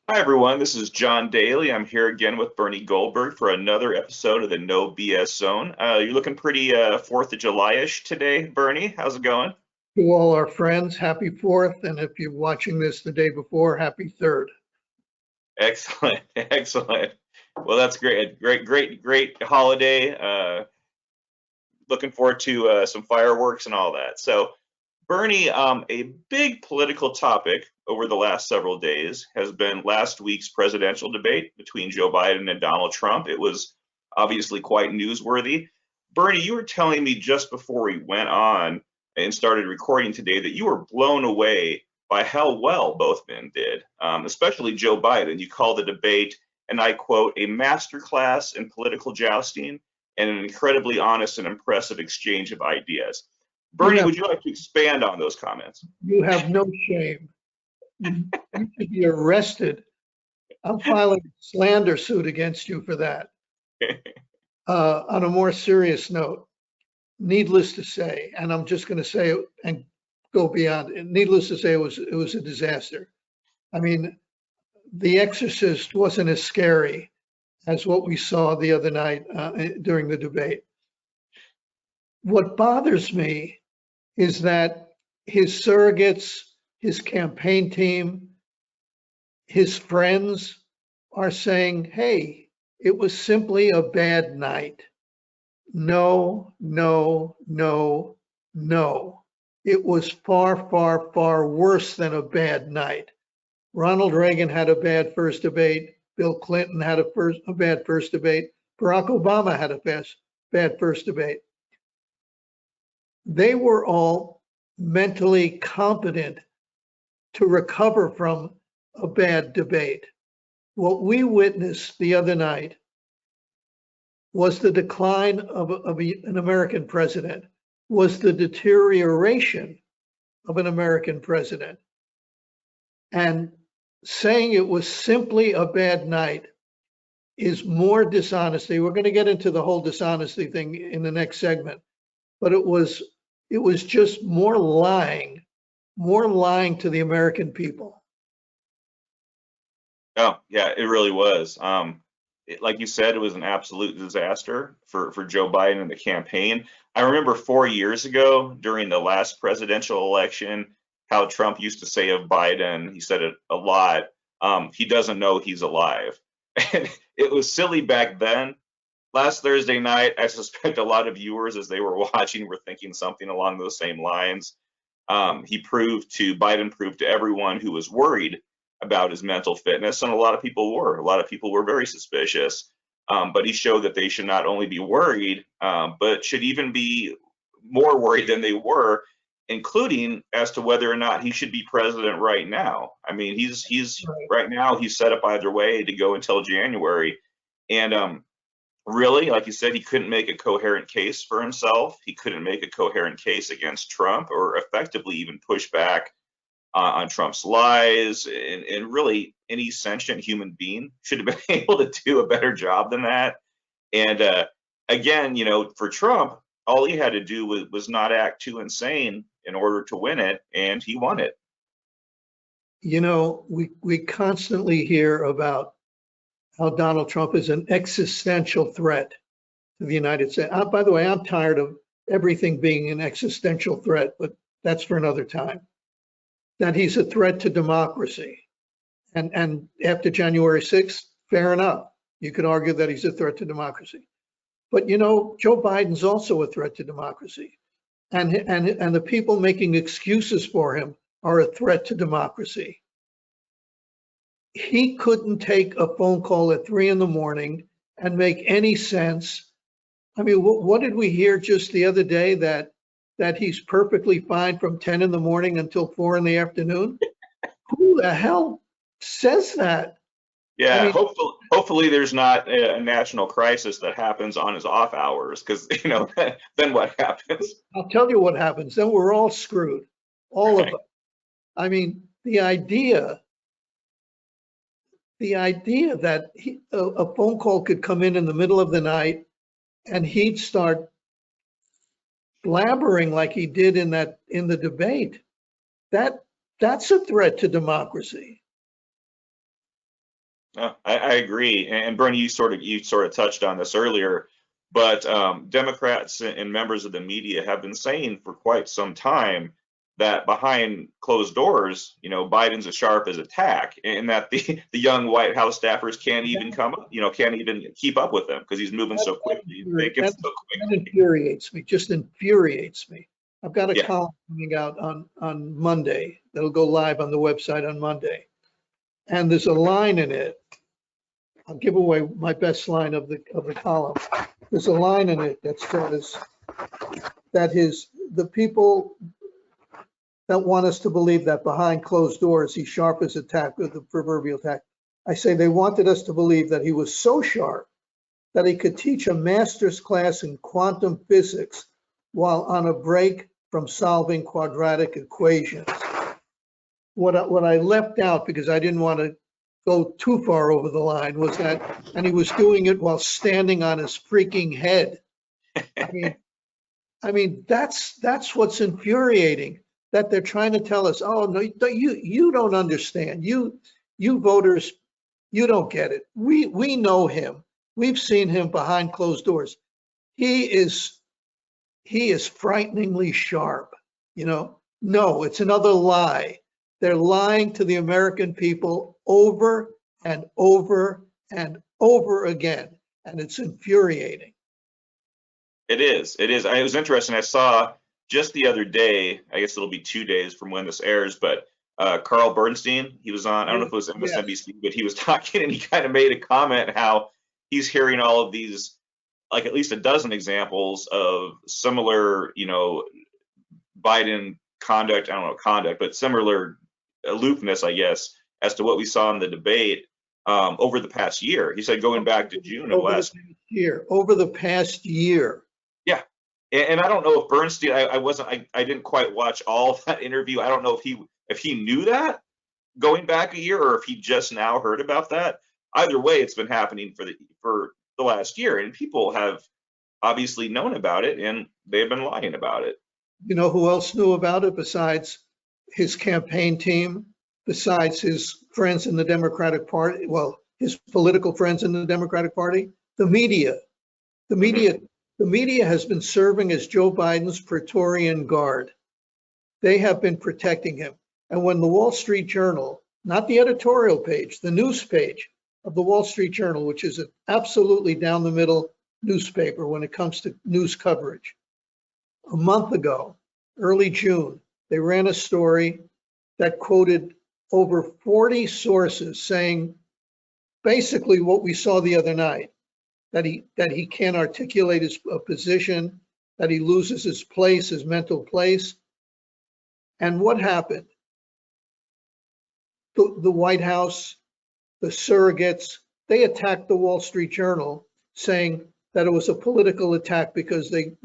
Hi, everyone. This is John Daly. I'm here again with Bernie Goldberg for another episode of the No BS Zone. You're looking pretty 4th of July-ish today, Bernie. How's it going? To all our friends, happy 4th, and if you're watching this the day before, happy 3rd. Excellent, excellent. Well, that's great. Great holiday. Looking forward to some fireworks and all that. So, Bernie, a big political topic over the last several days has been last week's presidential debate between Joe Biden and Donald Trump. It was obviously quite newsworthy. Bernie, you were telling me just before we went on and started recording today that you were blown away by how well both men did, especially Joe Biden. You called the debate, and I quote, a masterclass in political jousting and an incredibly honest and impressive exchange of ideas. You Bernie, have would you like to expand on those comments? you have no shame. You should be arrested. I'm filing a slander suit against you for that. On a more serious note, needless to say, and I'm just going to say it and go beyond it. Needless to say, it was a disaster. I mean, The Exorcist wasn't as scary as what we saw the other night during the debate. What bothers me is that his surrogates, his campaign team, his friends are saying, hey, it was simply a bad night. No, no, no, no. It was far, far, far worse than a bad night. Ronald Reagan had a bad first debate. Bill Clinton had a bad first debate. Barack Obama had a bad first debate. They were all mentally competent to recover from a bad debate. What we witnessed the other night was the decline of an American president, was the deterioration of an American president. And saying it was simply a bad night is more dishonesty. We're going to get into the whole dishonesty thing in the next segment, but it was just more lying to the American people. Oh, yeah, it really was. Like you said, it was an absolute disaster for Joe Biden and the campaign. I remember 4 years ago during the last presidential election, how Trump used to say of Biden, he said it a lot, he doesn't know he's alive. And it was silly back then. Last Thursday night, I suspect a lot of viewers, as they were watching, were thinking something along those same lines. Biden proved to everyone who was worried about his mental fitness, and a lot of people were. A lot of people were very suspicious. But he showed that they should not only be worried, but should even be more worried than they were, including as to whether or not he should be president right now. I mean, he's Right. right now he's set up either way to go until January, and really, like you said, he couldn't make a coherent case for himself. He couldn't make a coherent case against Trump or effectively even push back on Trump's lies. And really, any sentient human being should have been able to do a better job than that. And again, for Trump, all he had to do was not act too insane in order to win it, and he won it. We constantly hear about how Donald Trump is an existential threat to the United States. By the way, I'm tired of everything being an existential threat, but that's for another time. That he's a threat to democracy. And after January 6th, fair enough. You could argue that he's a threat to democracy. But Joe Biden's also a threat to democracy. And the people making excuses for him are a threat to democracy. He couldn't take a phone call at 3 a.m. and make any sense. I mean, what did we hear just the other day that he's perfectly fine from 10 in the morning until 4 in the afternoon? Who the hell says that? I Yeah, mean, hopefully there's not a national crisis that happens on his off hours, because then what happens? I'll tell you what happens. Then we're all screwed, all of Right. us. I mean, the idea that a phone call could come in the middle of the night and he'd start blabbering like he did in the debate. That's a threat to democracy. I agree. And Bernie, you sort of touched on this earlier, but Democrats and members of the media have been saying for quite some time that behind closed doors, Biden's as sharp as a tack, and that the young White House staffers can't even come up, can't even keep up with him because he's moving so quickly, thinking That, so that quickly. infuriates me, just infuriates me. I've got a Yeah, column coming out on Monday that'll go live on the website on Monday. And there's a line in it. I'll give away my best line of the column. There's a line in it that says that the people that want us to believe that behind closed doors, he's sharp as a tack with the proverbial tack. I say they wanted us to believe that he was so sharp that he could teach a master's class in quantum physics while on a break from solving quadratic equations. What I left out, because I didn't want to go too far over the line, was that, and he was doing it while standing on his freaking head. I mean, that's what's infuriating, that they're trying to tell us, oh, no, you don't understand. You voters, you don't get it. We know him. We've seen him behind closed doors. He is frighteningly sharp, No, it's another lie. They're lying to the American people over and over and over again, and it's infuriating. it is. It is. It was interesting. I saw just the other day, I guess it'll be 2 days from when this airs, but Carl Bernstein, he was on, I don't know if it was Yes. MSNBC, but he was talking and he kind of made a comment how he's hearing all of these, like at least a dozen examples of similar, Biden conduct, I don't know, conduct, but similar aloofness, I guess, as to what we saw in the debate over the past year. He said going back to June of Over the last. past year, over the past year. Yeah. And I don't know if Bernstein, I didn't quite watch all of that interview. I don't know if he knew that going back a year or if he just now heard about that. Either way, it's been happening for the last year, and people have obviously known about it and they've been lying about it. You know who else knew about it besides his campaign team, besides his friends in the Democratic Party? Well, his political friends in the Democratic Party? The media. The Hmm. media, the media has been serving as Joe Biden's Praetorian Guard. They have been protecting him. And when the Wall Street Journal, not the editorial page, the news page of the Wall Street Journal, which is an absolutely down the middle newspaper when it comes to news coverage, a month ago, early June, they ran a story that quoted over 40 sources saying basically what we saw the other night, that he can't articulate his position, that he loses his place, his mental place. And what happened? The White House, the surrogates, they attacked the Wall Street Journal saying that it was a political attack because they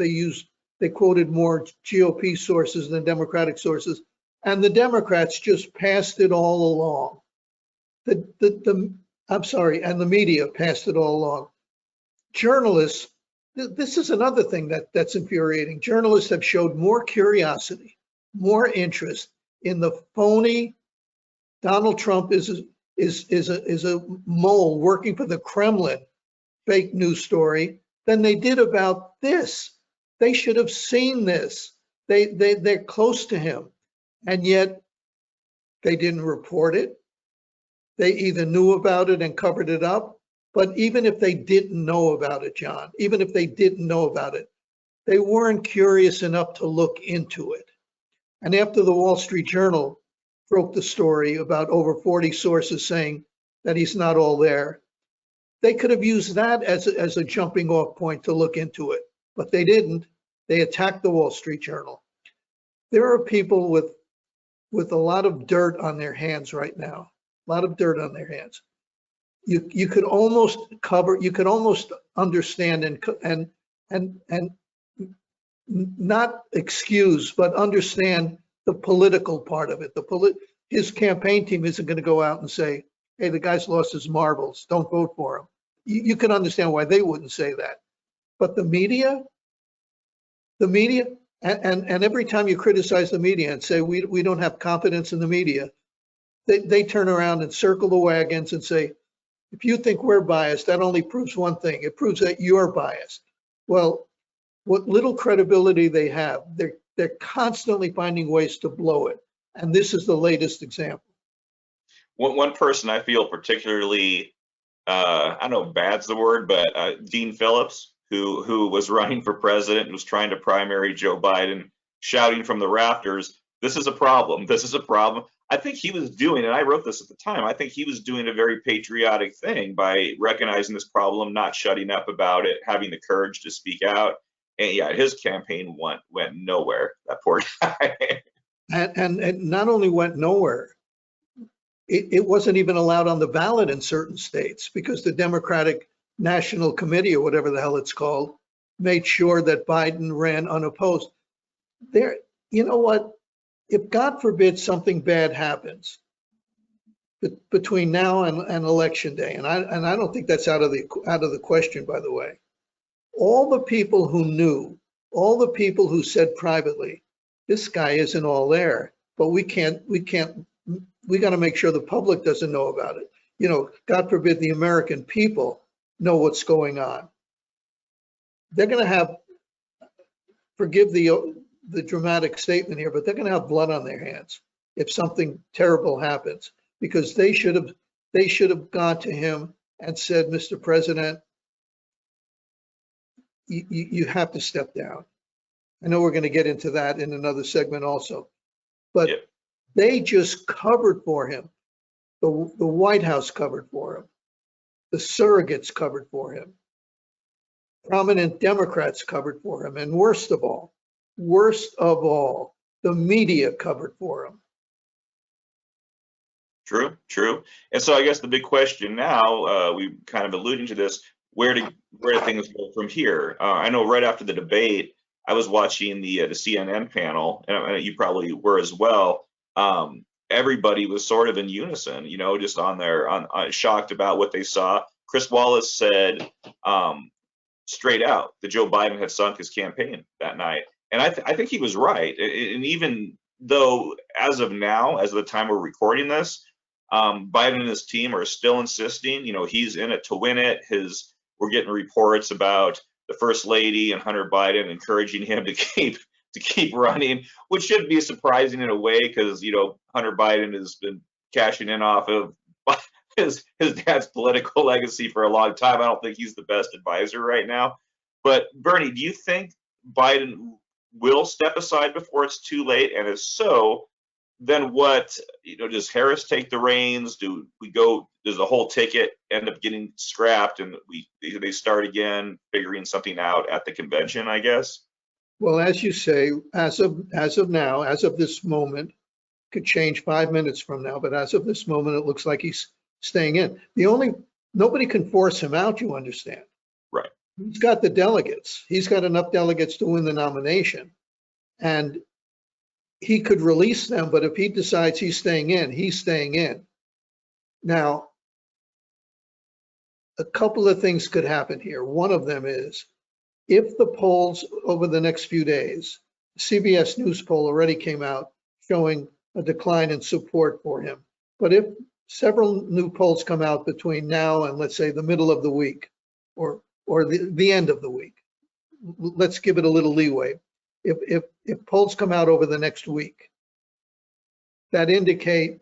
quoted more GOP sources than Democratic sources, and the Democrats just passed it all along. I'm sorry, and the media passed it all along. Journalists, this is another thing that's infuriating. Journalists have showed more curiosity, more interest in the phony Donald Trump is a mole working for the Kremlin fake news story than they did about this. They should have seen this. They're close to him, and yet they didn't report it. They either knew about it and covered it up, but even if they didn't know about it, John, even if they didn't know about it, they weren't curious enough to look into it. And after the Wall Street Journal broke the story about over 40 sources saying that he's not all there, they could have used that as a jumping off point to look into it, but they didn't. They attacked the Wall Street Journal. There are people with a lot of dirt on their hands right now, a lot of dirt on their hands. You could almost understand and not excuse, but understand the political part of it. His campaign team isn't going to go out and say, hey, the guy's lost his marbles, don't vote for him. You can understand why they wouldn't say that. But the media, and every time you criticize the media and say we don't have confidence in the media, they turn around and circle the wagons and say, If you think we're biased, that only proves one thing. It proves that you're biased. Well, what little credibility they have, they're constantly finding ways to blow it. And this is the latest example. One person I feel particularly, I don't know, bad's the word, but Dean Phillips, who was running for president and was trying to primary Joe Biden, shouting from the rafters, "This is a problem. This is a problem." I think he was doing, and I wrote this at the time, I think he was doing a very patriotic thing by recognizing this problem, not shutting up about it, having the courage to speak out. And yeah, his campaign went nowhere. That poor guy. And not only went nowhere, it wasn't even allowed on the ballot in certain states because the Democratic National Committee, or whatever the hell it's called, made sure that Biden ran unopposed. There, you know what? If God forbid something bad happens between now and election day, and I don't think that's out of the question, by the way, all the people who knew, all the people who said privately, this guy isn't all there, but we got to make sure the public doesn't know about it. You know, God forbid the American people know what's going on. They're going to have, forgive the dramatic statement here, but they're going to have blood on their hands if something terrible happens, because they should have gone to him and said, Mr. President, you have to step down. I know we're going to get into that in another segment also, but Yep. they just covered for him. The White House covered for him. The surrogates covered for him. Prominent Democrats covered for him. And worst of all, the media covered for him. True, true. And so I guess the big question now, we kind of alluding to this, where do things go from here? I know right after the debate, I was watching the CNN panel, and you probably were as well. Everybody was sort of in unison, you know, just shocked about what they saw. Chris Wallace said straight out that Joe Biden had sunk his campaign that night, and I think he was right. And even though, as of now, as of the time we're recording this, Biden and his team are still insisting, you know, he's in it to win it. We're getting reports about the First Lady and Hunter Biden encouraging him to keep running, which shouldn't be surprising in a way because, you know, Hunter Biden has been cashing in off of his dad's political legacy for a long time. I don't think he's the best advisor right now. But Bernie, do you think Biden will step aside before it's too late? And if so, then what, you know, does Harris take the reins? Does the whole ticket end up getting scrapped and they start again figuring something out at the convention, I guess? Well, as you say, as of now, as of this moment, could change 5 minutes from now, but as of this moment, it looks like he's staying in. Nobody can force him out, you understand. Right. He's got the delegates. He's got enough delegates to win the nomination. And he could release them, but if he decides he's staying in, he's staying in. Now, a couple of things could happen here. One of them is if the polls over the next few days, CBS News poll already came out showing a decline in support for him. But if several new polls come out between now and let's say the middle of the week or the end of the week, let's give it a little leeway. If polls come out over the next week that indicate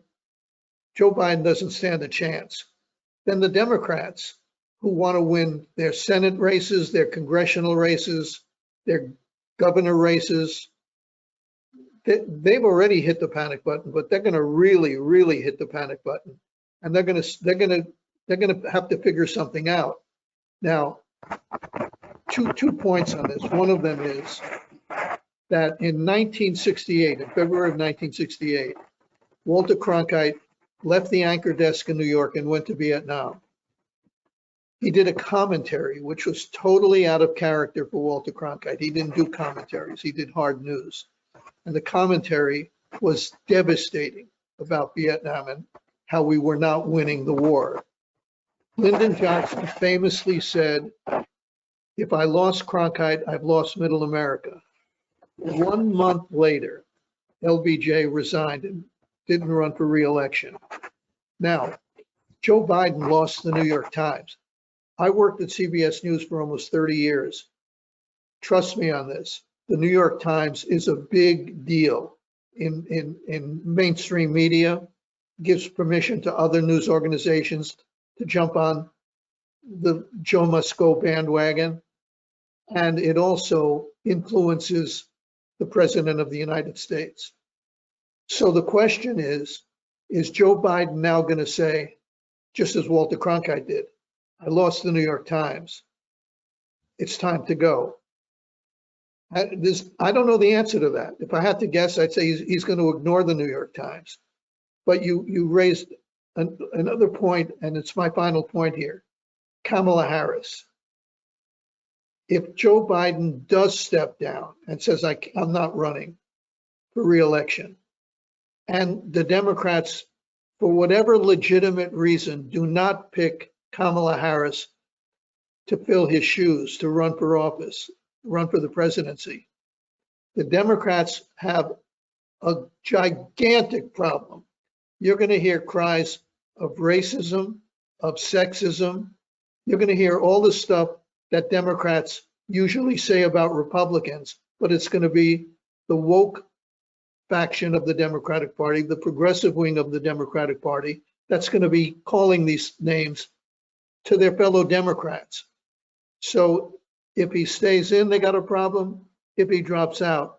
Joe Biden doesn't stand a chance, then the Democrats who want to win their Senate races, their congressional races, their governor races, they've already hit the panic button, but they're going to really, really hit the panic button, and they're going to have to figure something out. Now, two points on this. One of them is that in 1968, in February of 1968, Walter Cronkite left the anchor desk in New York and went to Vietnam. He did a commentary, which was totally out of character for Walter Cronkite. He didn't do commentaries, he did hard news. And the commentary was devastating about Vietnam and how we were not winning the war. Lyndon Johnson famously said, "If I lost Cronkite, I've lost middle America." 1 month later, LBJ resigned and didn't run for re-election. Now, Joe Biden lost the New York Times. I worked at CBS News for almost 30 years. Trust me on this. The New York Times is a big deal in mainstream media, gives permission to other news organizations to jump on the Joe Must Go bandwagon. And it also influences the President of the United States. So the question is Joe Biden now going to say, just as Walter Cronkite did, I lost the New York Times. It's time to go. I don't know the answer to that. If I had to guess, I'd say he's going to ignore the New York Times. But you raised another point, and it's my final point here. Kamala Harris. If Joe Biden does step down and says, I'm not running for re-election, and the Democrats, for whatever legitimate reason, do not pick Kamala Harris to fill his shoes, to run for office, run for the presidency, the Democrats have a gigantic problem. You're going to hear cries of racism, of sexism. You're going to hear all the stuff that Democrats usually say about Republicans, but it's going to be the woke faction of the Democratic Party, the progressive wing of the Democratic Party, that's going to be calling these names to their fellow Democrats. So if he stays in, they got a problem. If he drops out,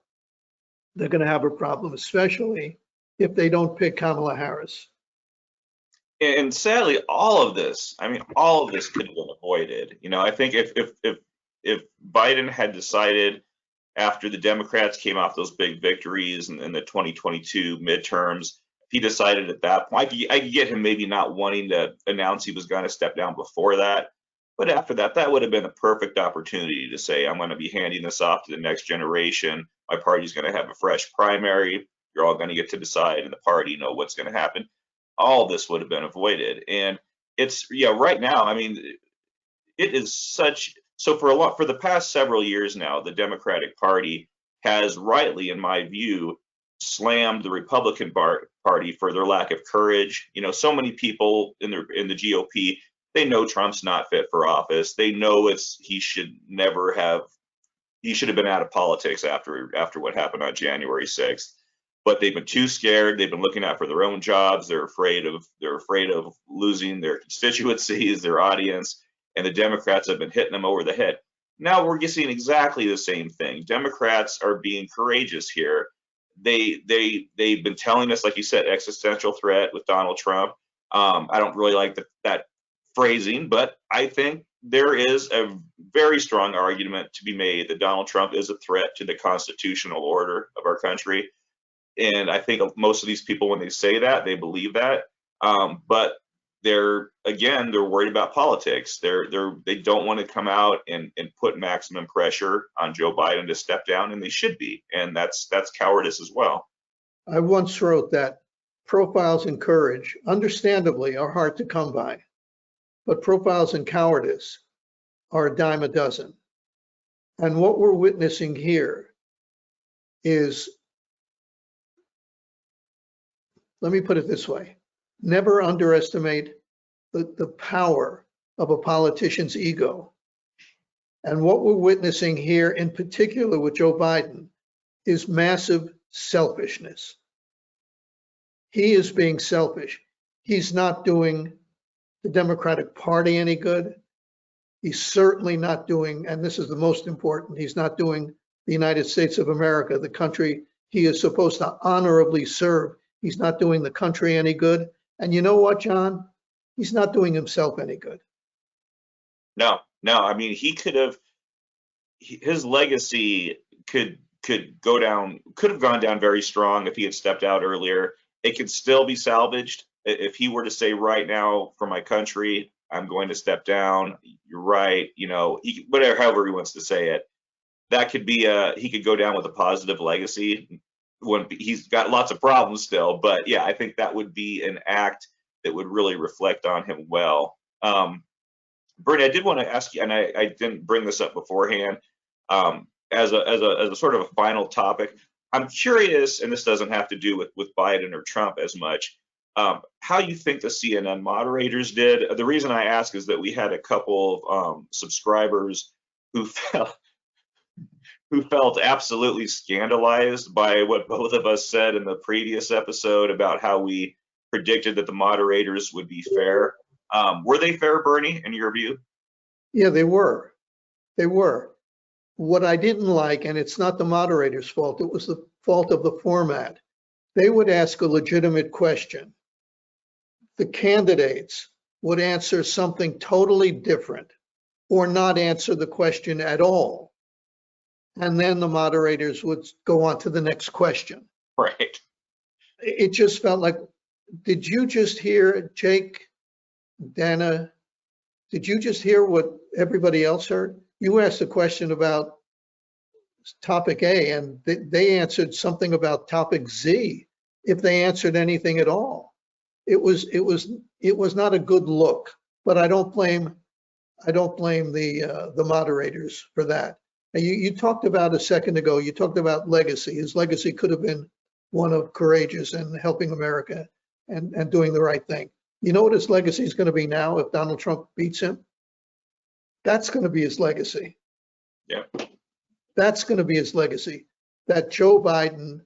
they're going to have a problem, especially if they don't pick Kamala Harris. And sadly, all of this could have been avoided. I think if Biden had decided after the Democrats came off those big victories in the 2022 midterms, if he decided at that point, I could get him maybe not wanting to announce he was going to step down before that. But after that, that would have been a perfect opportunity to say, I'm going to be handing this off to the next generation. My party's going to have a fresh primary. You're all going to get to decide in the party, what's going to happen. All this would have been avoided. And it's, right now, I mean, it is such, so for the past several years now, the Democratic Party has rightly, in my view, slammed the Republican Party for their lack of courage. So many people in the GOP, they know Trump's not fit for office. They know he should have been out of politics after what happened on January 6th. But they've been too scared. They've been looking out for their own jobs. They're afraid of losing their constituencies, their audience, and the Democrats have been hitting them over the head. Now we're seeing exactly the same thing. Democrats are being courageous here. They've been telling us, like you said, existential threat with Donald Trump. I don't really like that phrasing, but I think there is a very strong argument to be made that Donald Trump is a threat to the constitutional order of our country. And I think most of these people, when they say that, they believe that. But they're worried about politics. They don't want to come out and put maximum pressure on Joe Biden to step down, and they should be. And that's cowardice as well. I once wrote that profiles in courage, understandably, are hard to come by, but profiles in cowardice are a dime a dozen. And what we're witnessing here is, let me put it this way, never underestimate the power of a politician's ego. And what we're witnessing here, in particular with Joe Biden, is massive selfishness. He is being selfish. He's not doing the Democratic Party any good. He's certainly not doing, and this is the most important, he's not doing the United States of America, the country he is supposed to honorably serve. He's not doing the country any good. And you know what, John? He's not doing himself any good. No. I mean, his legacy could have gone down very strong if he had stepped out earlier. It could still be salvaged. If he were to say right now, for my country, I'm going to step down. You're right. However he wants to say it, that could be he could go down with a positive legacy. When he's got lots of problems still, but yeah, I think that would be an act that would really reflect on him well. Bernie, I did want to ask you, and I didn't bring this up beforehand, as a sort of a final topic. I'm curious, and this doesn't have to do with Biden or Trump as much, how you think the CNN moderators did. The reason I ask is that we had a couple of subscribers who felt absolutely scandalized by what both of us said in the previous episode about how we predicted that the moderators would be fair. Were they fair, Bernie, in your view? Yeah, they were. They were. What I didn't like, and it's not the moderator's fault, it was the fault of the format. They would ask a legitimate question. The candidates would answer something totally different or not answer the question at all. And then the moderators would go on to the next question. Right. It just felt like, did you just hear, Jake, Dana, did you just hear what everybody else heard? You asked a question about topic A and they answered something about topic Z, if they answered anything at all. It was not a good look, but I don't blame the moderators for that. And you talked about a second ago, you talked about legacy. His legacy could have been one of courageous and helping America and doing the right thing. You know what his legacy is going to be now if Donald Trump beats him? That's going to be his legacy. Yeah. That's going to be his legacy. That Joe Biden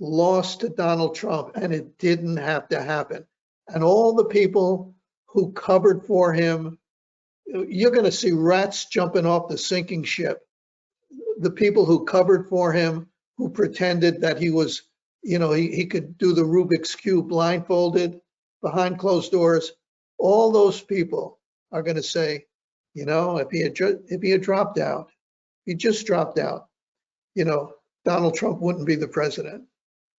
lost to Donald Trump and it didn't have to happen. And all the people who covered for him, you're going to see rats jumping off the sinking ship. The people who covered for him, who pretended that he was, he could do the Rubik's Cube blindfolded behind closed doors, all those people are going to say, if he had dropped out, he just dropped out, Donald Trump wouldn't be the president.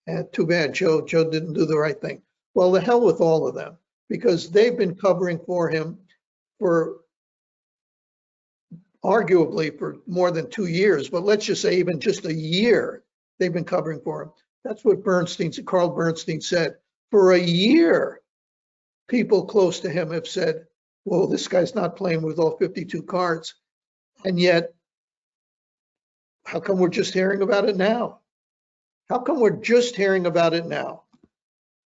And too bad Joe didn't do the right thing. Well, the hell with all of them, because they've been covering for him for arguably for more than 2 years, but let's just say even just a year, they've been covering for him. That's what Carl Bernstein said. For a year, people close to him have said, well, this guy's not playing with all 52 cards. And yet, how come we're just hearing about it now? How come we're just hearing about it now?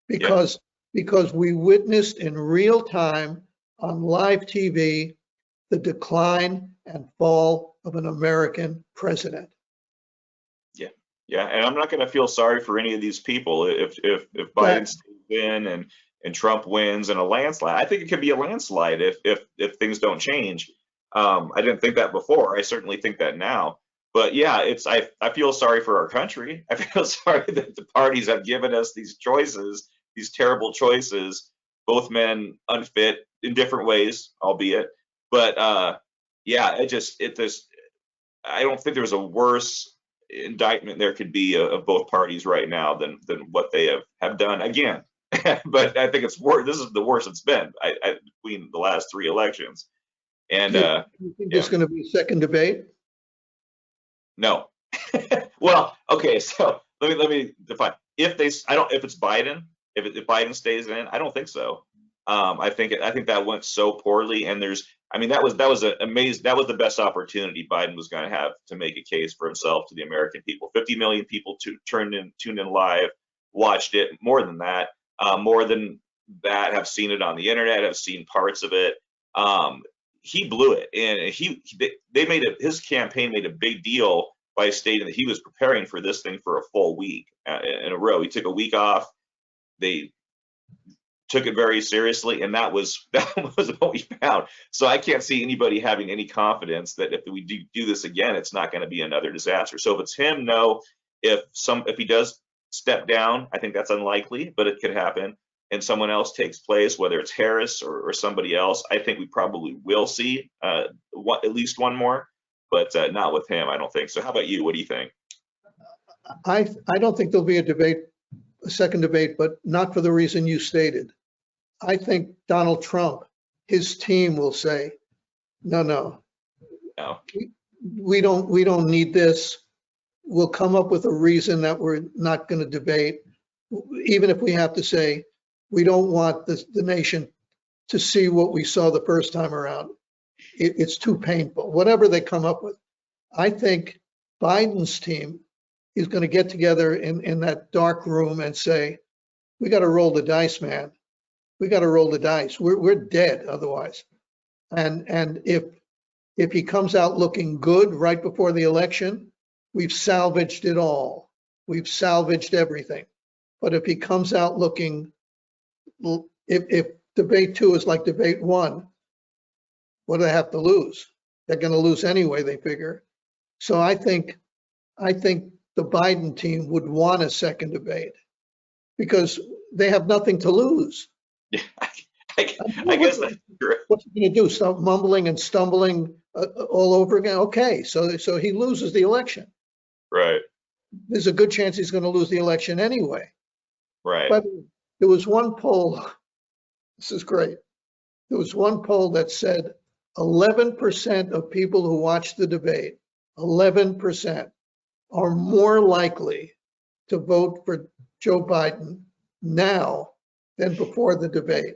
Because we witnessed in real time on live TV the decline and fall of an American president. Yeah, and I'm not going to feel sorry for any of these people if Biden stays in and Trump wins in a landslide. I think it could be a landslide if things don't change. I didn't think that before. I certainly think that now. But yeah, I feel sorry for our country. I feel sorry that the parties have given us these choices, these terrible choices, both men unfit in different ways, albeit. But yeah, I don't think there's a worse indictment there could be of both parties right now than what they have done again. But I think it's worse. This is the worst it's been between the last 3 elections. And you think there's going to be a second debate? No. Well, okay. So let me define. If it's Biden, if Biden stays in, I don't think so. I think that went so poorly, and that was an amazing. That was the best opportunity Biden was going to have to make a case for himself to the American people. 50 million people tuned in live, watched it. More than that, have seen it on the internet, have seen parts of it. He blew it, and his campaign made a big deal by stating that he was preparing for this thing for a full week in a row. He took a week off. They took it very seriously, and that was what we found. So I can't see anybody having any confidence that if we do this again, it's not going to be another disaster. So if it's him, no. If he does step down, I think that's unlikely, but it could happen. And someone else takes place, whether it's Harris or somebody else, I think we probably will see at least one more, but not with him, I don't think. So how about you? What do you think? I don't think there'll be a second debate, but not for the reason you stated. I think Donald Trump, his team will say, no, we don't need this. We'll come up with a reason that we're not going to debate, even if we have to say, we don't want the nation to see what we saw the first time around. It's too painful, whatever they come up with. I think Biden's team is going to get together in that dark room and say, we got to roll the dice, man. We got to roll the dice. We're dead otherwise. And if he comes out looking good right before the election, we've salvaged it all. We've salvaged everything. But if he comes out looking, if debate 2 is like debate 1, what do they have to lose? They're going to lose anyway, they figure. So I think the Biden team would want a second debate because they have nothing to lose. Yeah, I guess that's true. What's he going to do? Stop mumbling and stumbling all over again? Okay, so he loses the election. Right. There's a good chance he's going to lose the election anyway. Right. But there was one poll. This is great. There was one poll that said 11% of people who watched the debate, 11%, are more likely to vote for Joe Biden now than before the debate.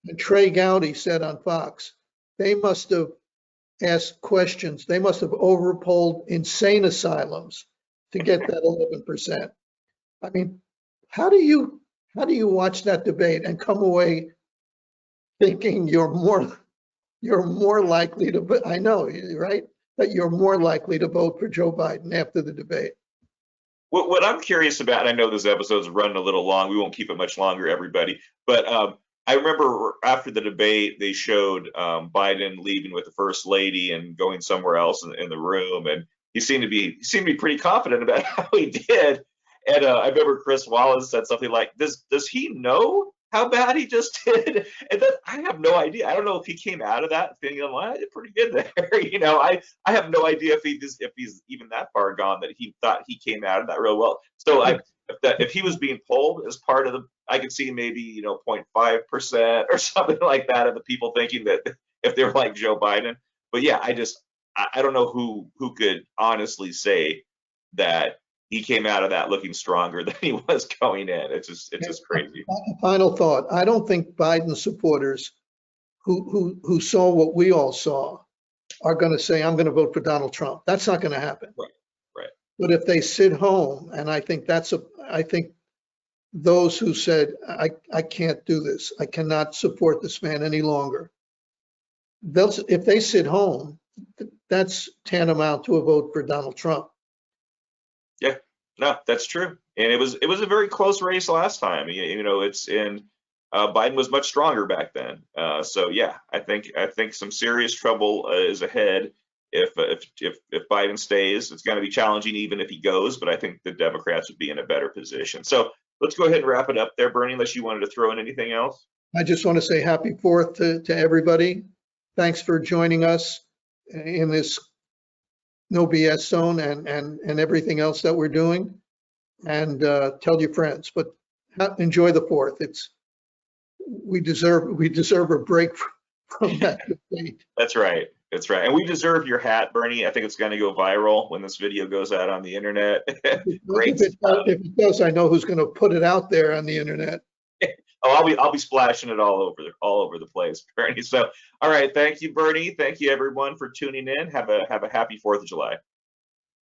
And Trey Gowdy said on Fox, they must have asked questions. They must have overpolled insane asylums to get that 11%. I mean, how do you watch that debate and come away thinking you're more likely to, I know, right? That you're more likely to vote for Joe Biden after the debate. What I'm curious about, and I know this episode's running a little long, we won't keep it much longer, everybody, but I remember after the debate, they showed Biden leaving with the first lady and going somewhere else in the room, and he seemed to be pretty confident about how he did. And I remember Chris Wallace said something like, "Does he know how bad he just did?" And then I have no idea. I don't know if he came out of that feeling, well, I did pretty good there. I have no idea if he's even that far gone that he thought he came out of that real well. So if he was being polled as part of the, I could see maybe 0.5% or something like that of the people thinking that if they're like Joe Biden. But yeah, I don't know who could honestly say that he came out of that looking stronger than he was going in. It's just crazy. Final thought. I don't think Biden supporters who saw what we all saw are going to say, I'm going to vote for Donald Trump. That's not going to happen. Right. But if they sit home, and I think those who said, I can't do this, I cannot support this man any longer, if they sit home, that's tantamount to a vote for Donald Trump. Yeah, no, that's true. And it was a very close race last time. Biden was much stronger back then. So yeah, I think some serious trouble is ahead if Biden stays. It's going to be challenging even if he goes, but I think the Democrats would be in a better position. So let's go ahead and wrap it up there, Bernie, unless you wanted to throw in anything else. I just want to say happy 4th to everybody. Thanks for joining us in this no BS zone and everything else that we're doing. And tell your friends, but enjoy the 4th. We deserve a break from that debate. That's right. And we deserve your hat, Bernie. I think it's going to go viral when this video goes out on the internet. Great. If it does, I know who's going to put it out there on the internet. Oh, I'll be splashing it all over the place, Bernie. So, all right. Thank you, Bernie. Thank you, everyone, for tuning in. Have a happy 4th of July.